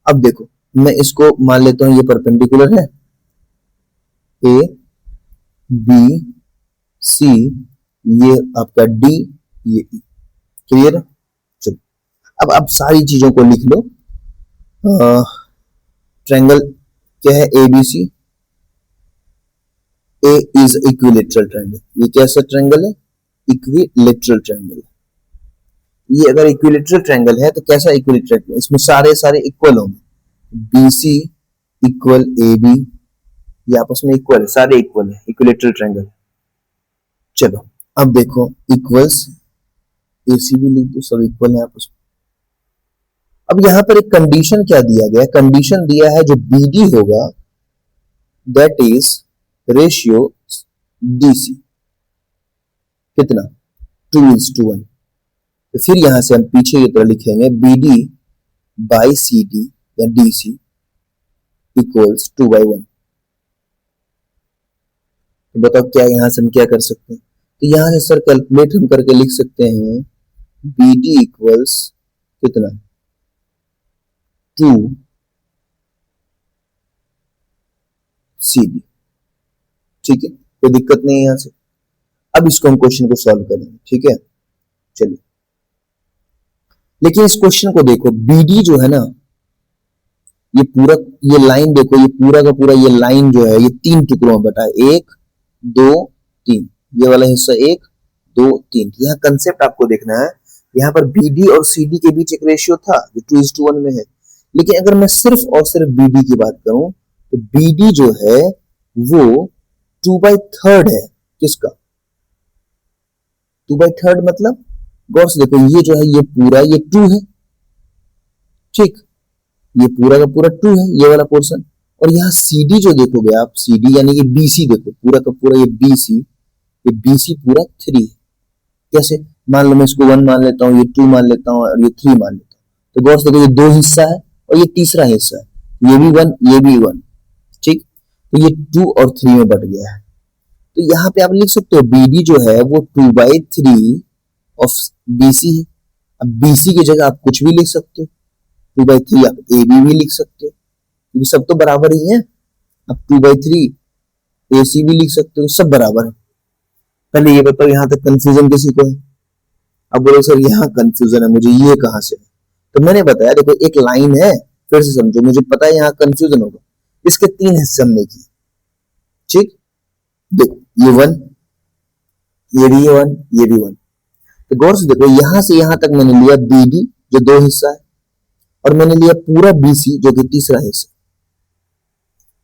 अब देखो मैं इसको मान लेता हूं ये परपेंडिकुलर है, ए बी सी, ये आपका डी, ये ई, क्लियर है। चलो अब सारी चीजों को लिख लो। ट्रायंगल क्या है, A B C, A is equilateral triangle, ये कैसा ट्रायंगल है, इक्विलेटरल ट्रायंगल। ये अगर इक्विलेटरल ट्रायंगल है तो कैसा इक्विलेटरल, इसमें सारे सारे इक्वल होंगे, B C equal A B, ये आपस में इक्वल है, सारे इक्वल है, इक्विलेटरल ट्रायंगल। चलो अब देखो इक्वल्स, ए सी भी लिख दो, सब इक्वल है आपस में। अब यहां पर एक कंडीशन क्या दिया गया, कंडीशन दिया है जो बी डी होगा that is ratio D C, कितना 2:1। तो फिर यहां से हम पीछे की तरह लिखेंगे B D by C D या डी सी इक्वल्स 2/1। तो बताओ क्या यहां से हम क्या कर सकते हैं, तो यहां से सर कैलकुलेट हम करके लिख सकते हैं बी डी इक्वल्स कितना 2 सी डी, ठीक है, कोई दिक्कत नहीं है यहां से। अब इसको हम क्वेश्चन को सॉल्व करेंगे, ठीक है। चलिए लेकिन इस क्वेश्चन को देखो, बीडी जो है ना, ये पूरा, ये लाइन देखो, ये पूरा का पूरा ये लाइन जो है ये 3 टुकड़ों में बटा है, 1 2 3, ये वाला हिस्सा 1 2 3। यहाँ कंसेप्ट आपको देखना है, यहाँ पर बीडी और सीडी के बीच एक रेशियो था जो 2:1 में है, लेकिन अगर मैं सिर्फ और सिर्फ बीडी की बात करूं तो बीडी जो है वो 2/3 है, किसका 2/3, मतलब गौर से देखो ये जो है ये पूरा ये 2 है, ठीक, ये पूरा का पूरा 2 है ये वाला पोर्शन, और यहाँ CD जो देखोगे आप, CD यानी कि BC देखो, पूरा का पूरा ये BC, ये BC पूरा 3 है। कैसे, मान लो मैं इसको 1 मान लेता हूँ, ये 2 मान लेता हूँ और ये 3 मान लेता हूँ, तो गौर से देखो ये 2 हिस्सा है और ये तीसरा हिस्सा है, ये भी 1 ये भी 1, ठीक। तो ये 2 और 3 में बट गया है। तो यहाँ पे आप लिख सकते हो BD जो है वो 2/3 ऑफ BC है। अब BC की जगह आप कुछ भी लिख सकते हो, 2/3 आप AB भी लिख सकते हो, क्योंकि सब तो बराबर ही है। अब 2/3 AC भी लिख सकते हो, सब बराबर है। पहले ये बताओ यहाँ तक कंफ्यूजन किसी को है? अब बोलो सर यहाँ कंफ्यूजन है मुझे, ये कहां से है? तो मैंने बताया देखो एक लाइन है, फिर से समझो, मुझे पता है यहाँ कंफ्यूजन होगा। इसके 3 हिस्से हमने किए, ठीक, देखो ये 1, ये भी 1, ये भी 1। तो गौर से देखो यहां से यहां तक मैंने लिया BD जो 2 हिस्सा है, और मैंने लिया पूरा BC जो कि तीसरा हिस्सा।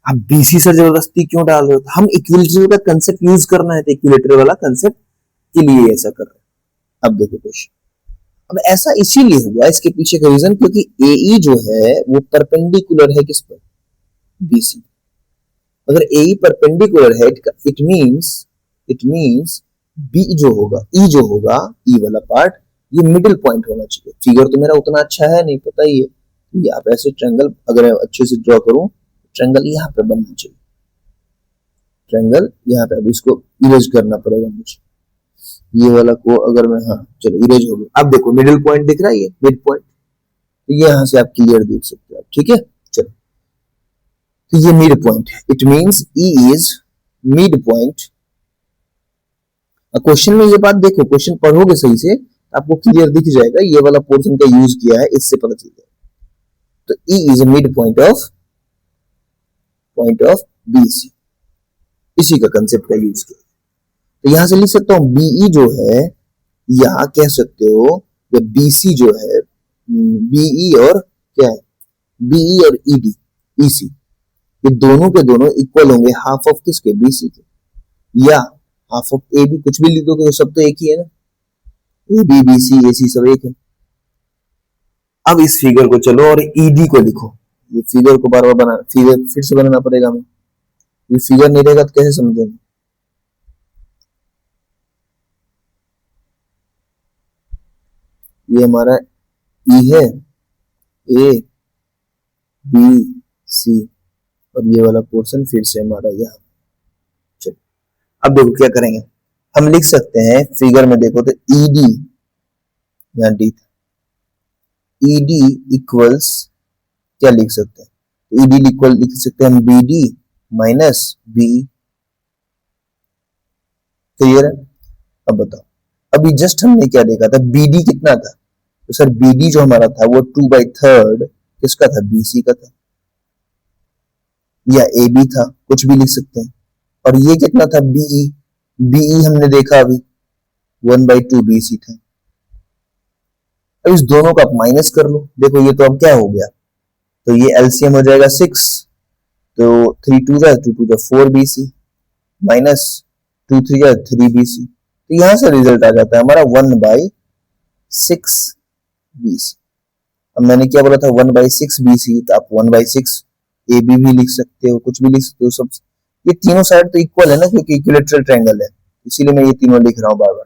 अब BC से जबरदस्ती क्यों डाल रहे हो? हम इक्विलेटरल का कंसेप्ट यूज करना है, तो इक्विलेटरल वाला कंसेप्ट के लिए ऐसा कर रहे हैं। अब देखो क्वेश्चन, अब ऐसा इसीलिए हुआ, इसके पीछे का रीजन क्योंकि AE जो है वो परपेंडिकुलर है किस पर, BC। अगर AE परपेंडिकुलर है इट मींस B जो होगा, E जो होगा, E वाला पार्ट ये मिडिल पॉइंट होना चाहिए। फिगर तो मेरा उतना अच्छा है नहीं, पता ही है, ये आप ऐसे ट्रायंगल अगर अच्छे से ड्रॉ करूं, ट्रायंगल यहाँ पे बनना चाहिए, ट्रायंगल यहाँ पे। अब इसको इरेज करना पड़ेगा मुझे, ये वाला को अगर मैं, हाँ चलो इरेज हो गया। अब देखो मिडिल पॉइंट दिख रहा है, ये मिड पॉइंट, तो ये यहां से आप क्लियर देख सकते हो, ठीक है। चलो तो ये मिड पॉइंट है, it means E is mid point. Question में ये बात देखो, क्वेश्चन पढ़ोगे सही से आपको क्लियर दिख जाएगा, ये वाला पोर्शन का यूज किया है, इससे पता चल जाएगा। तो E is a mid point of BC, इसी का कंसेप्ट का यूज किया। तो यहां से लिख सकता हूं BE जो है, या कह सकते हो या BC जो है, BE और क्या है, BE और EC, ये दोनों के दोनों इक्वल होंगे हाफ ऑफ किसके, BC के, या हाफ ऑफ AB, कुछ भी लिख दो, सब तो एक ही है ना, AB BC AC सब एक है। अब इस फिगर को चलो और ईडी को लिखो। ये फिगर को बार बार बना, फिगर फिर से बनाना पड़ेगा हमें, ये फिगर नहीं रहेगा तो कैसे समझेंगे। ये हमारा ई है, ए बी सी, और ये वाला पोर्शन फिर से हमारा यहाँ। चलो अब देखो क्या करेंगे, हम लिख सकते हैं फिगर में देखो तो ईडी, यहाँ डी था, ईडी इक्वल्स क्या लिख सकते हैं, ईडी इक्वल लिख सकते हैं हम B D minus B. Clear है। अब बताओ, अभी जस्ट हमने क्या देखा था, बीडी कितना था, तो सर बीडी जो हमारा था वो 2/3 किसका था, बीसी का था, या ए बी था, कुछ भी लिख सकते हैं। और ये कितना था, बीई, बीई हमने देखा अभी 1/2 बीसी था। अब इस दोनों का आप माइनस कर लो, देखो ये तो अब क्या हो गया, तो ये एलसीएम हो जाएगा 6, तो 3 2 जा 2 2 जा 4 बीसी माइनस 2 3 जा 3 बीसी, तो यहां से रिजल्ट आ जाता है हमारा 1/6 बीसी। अब मैंने क्या बोला था 1/6 बीसी, तो आप 1/6 ए बी भी लिख सकते हो, कुछ भी लिख सकते हो सब। ये तीनों साइड तो इक्वल है ना, क्योंकि इक्विलेटरल ट्रायंगल है, इसीलिए मैं ये तीनों लिख रहा हूँ बार बार,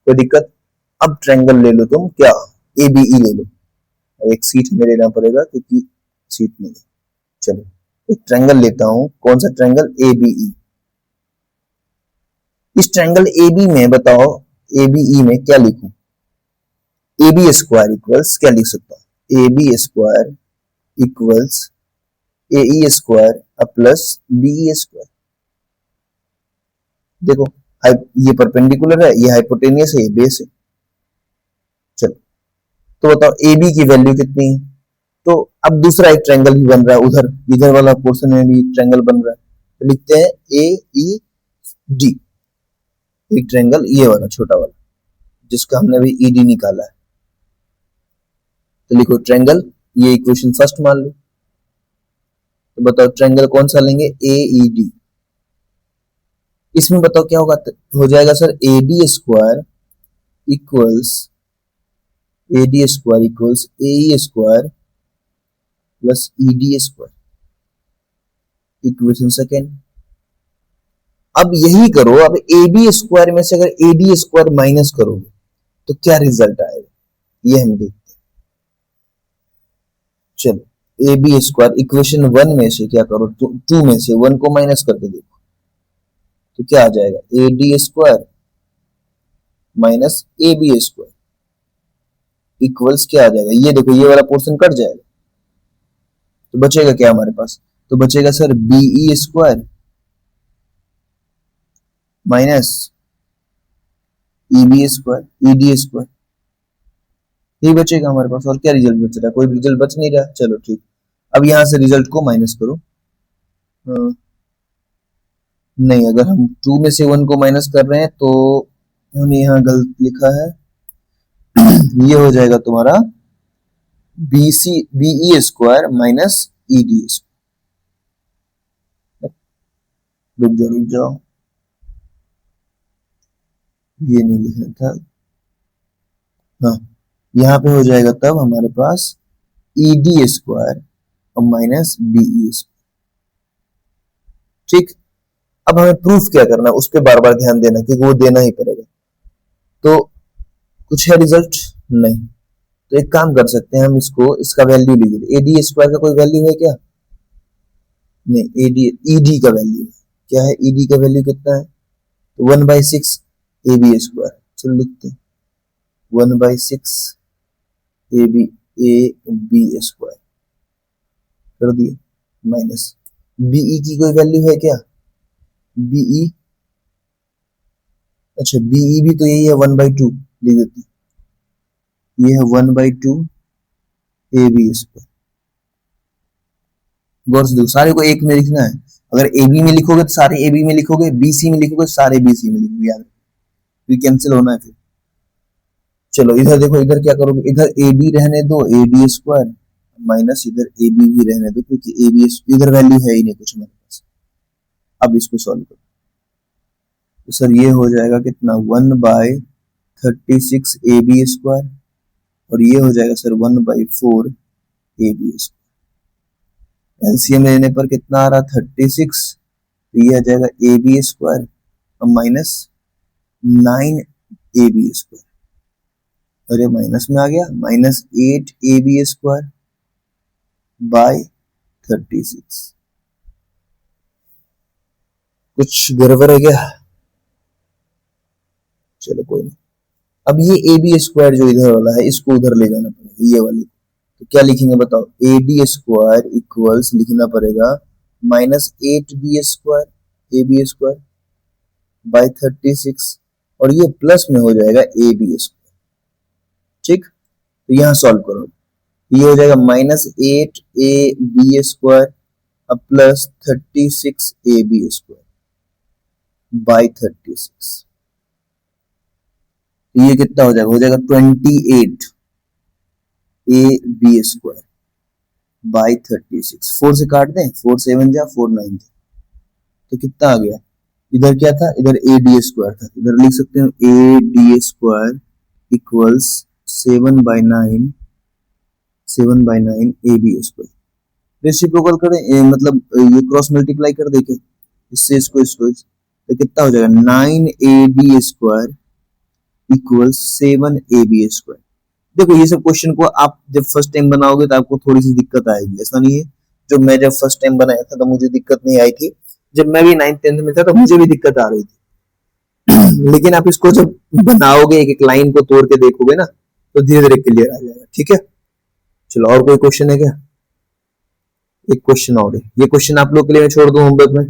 कोई दिक्कत। अब ट्रायंगल ले लो तुम, क्या ए बी ई ले लो, एक सीट में लेना पड़ेगा क्योंकि सीट नहीं है। चलो एक ट्रायंगल लेता हूं, कौन सा ट्रायंगल, ए बी ई। इस ट्रायंगल ए बी में बताओ, ए बी ई में क्या लिखूं, ए बी स्क्वायर इक्वल्स क्या लिख सकता हूं, A B square equals A E square plus B E square. देखो ये परपेंडिकुलर है, ये हाइपोटेनियस है, ये बेस है। चलो तो बताओ ए बी की वैल्यू कितनी है, तो अब दूसरा एक ट्रायंगल भी बन रहा है, उधर इधर वाला पोर्शन में भी ट्रायंगल बन रहा है, तो लिखते हैं ए ई डी, एक ट्रायंगल ये वाला छोटा वाला जिसका हमने अभी ई डी निकाला है। तो लिखो ट्रायंगल, ये इक्वेशन फर्स्ट मान लो, तो बताओ ट्रायंगल कौन सा लेंगे, ए ई डी। इसमें बताओ क्या होगा, हो जाएगा sir A D square equals A D square equals A E square plus E D square, equation second. अब यही करो, अब ए बी स्क्वायर में से अगर ए डी स्क्वायर माइनस करोगे तो क्या रिजल्ट आएगा, ये हम देखते हैं। चलो ए बी स्क्वायर इक्वेशन 1 में से क्या करो, 2 में से 1 को माइनस करके देखो, तो क्या आ जाएगा, A D square minus A B square equals क्या आ जाएगा, ये देखो ये वाला पोर्शन कट जाएगा, तो बचेगा क्या हमारे पास, तो बचेगा sir BE square minus E B square E D square, ये बचेगा हमारे पास। और क्या रिजल्ट बच रहा है, कोई रिजल्ट बच नहीं रहा। चलो ठीक, अब यहां से रिजल्ट को माइनस करो। नहीं, अगर हम 2 में से 1 को माइनस कर रहे हैं तो हमने यहाँ गलत लिखा है, ये हो जाएगा तुम्हारा B C BE square minus E D square. रुक जाओ, ये नहीं लिखना था, हाँ यहाँ पे हो जाएगा तब हमारे पास ई डी स्क्वायर और माइनस बीई स्क्वायर। ठीक, अब हमें प्रूफ क्या करना है उस पर बार बार ध्यान देना, क्योंकि वो देना ही पड़ेगा। तो कुछ है रिजल्ट नहीं, तो एक काम कर सकते हैं हम, इसको इसका वैल्यू लिख देते, ए डी स्क्वायर का कोई वैल्यू है क्या, नहीं, ए डी ई डी का वैल्यू क्या है, ई डी का वैल्यू कितना है, तो 1/6 ए बी स्क्वायर। चलो लिखते हैं 1/6 ए बी स्क्वायर कर दिए, माइनस बीई की कोई वैल्यू है क्या, बीई, अच्छा बीई भी तो यही है 1/2, लिख देते हैं, ये है 1/2 ए बी स्क्वायर। गौर से देखो, सारे को एक में लिखना है, अगर ए बी में लिखोगे तो सारे ए बी में लिखोगे, बी सी में लिखोगे सारे बी सी में लिखोगे, याद फिर कैंसिल होना है फिर। चलो इधर देखो, इधर क्या करोगे, इधर ए बी रहने दो ए डी स्क्वायर माइनस इधर ए बी भी रहने दो, क्योंकि ए बी इधर वैल्यू है ही नहीं कुछ हमारे पास। अब इसको सॉल्व करो, तो सर ये हो जाएगा कितना, 1/36 ए बी स्क्वायर और ये हो जाएगा सर 1/4 AB स्क्वायर। एलसीएम लेने पर कितना आ रहा 36, तो ये आ जाएगा AB स्क्वायर और माइनस 9AB स्क्वायर, अरे माइनस में आ गया, -8AB स्क्वायर बाय 36। कुछ गड़बड़ है क्या? चलो कोई नहीं। अब ये AB स्क्वायर जो इधर वाला है इसको उधर ले जाना पड़ेगा, ये वाली। तो क्या लिखेंगे बताओ, AD स्क्वायर इक्वल्स लिखना पड़ेगा -8B square AB square by 36, और ये प्लस में हो जाएगा AB स्क्वायर। ठीक, तो यहाँ सॉल्व करो, ये हो जाएगा -8AB स्क्वायर अब प्लस 36AB स्क्वायर बाय 36। ये कितना हो जाएगा 28 AB स्क्वायर बाई 36। 4 से काट दें, 4 7 जा 4 9 जा, तो कितना आ गया, इधर क्या था, इधर AD स्क्वायर था, इधर लिख सकते हैं AD square equals 7/9 AB square. Reciprocal करें, मतलब ये क्रॉस मल्टीप्लाई कर दे के इससे इसको, तो कितना हो जाएगा 9AD square equals 7AB square. देखो ये सब क्वेश्चन को आप जब फर्स्ट टाइम बनाओगे तो आपको थोड़ी सी दिक्कत आएगी, ऐसा नहीं है। जो मैं जब फर्स्ट टाइम बनाया था तो मुझे दिक्कत नहीं आई थी, जब मैं भी 9th 10th में था तो मुझे भी दिक्कत आ रही थी लेकिन आप इसको जब बनाओगे, एक एक लाइन को तोड़ के देखोगे ना, तो धीरे धीरे क्लियर आ जाएगा। ठीक है, चलो और कोई क्वेश्चन है क्या? एक क्वेश्चन और है, ये क्वेश्चन आप लोग के लिए मैं छोड़ दूं होमवर्क में,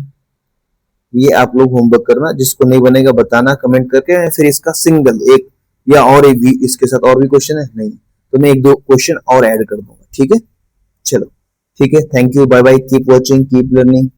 ये आप लोग होमवर्क करना, जिसको नहीं बनेगा बताना कमेंट करके, फिर इसका सिंगल एक या और एक भी इसके साथ और भी क्वेश्चन है नहीं तो मैं 1-2 क्वेश्चन और ऐड कर दूंगा। ठीक है, चलो ठीक है, thank you, bye bye, keep watching, keep learning.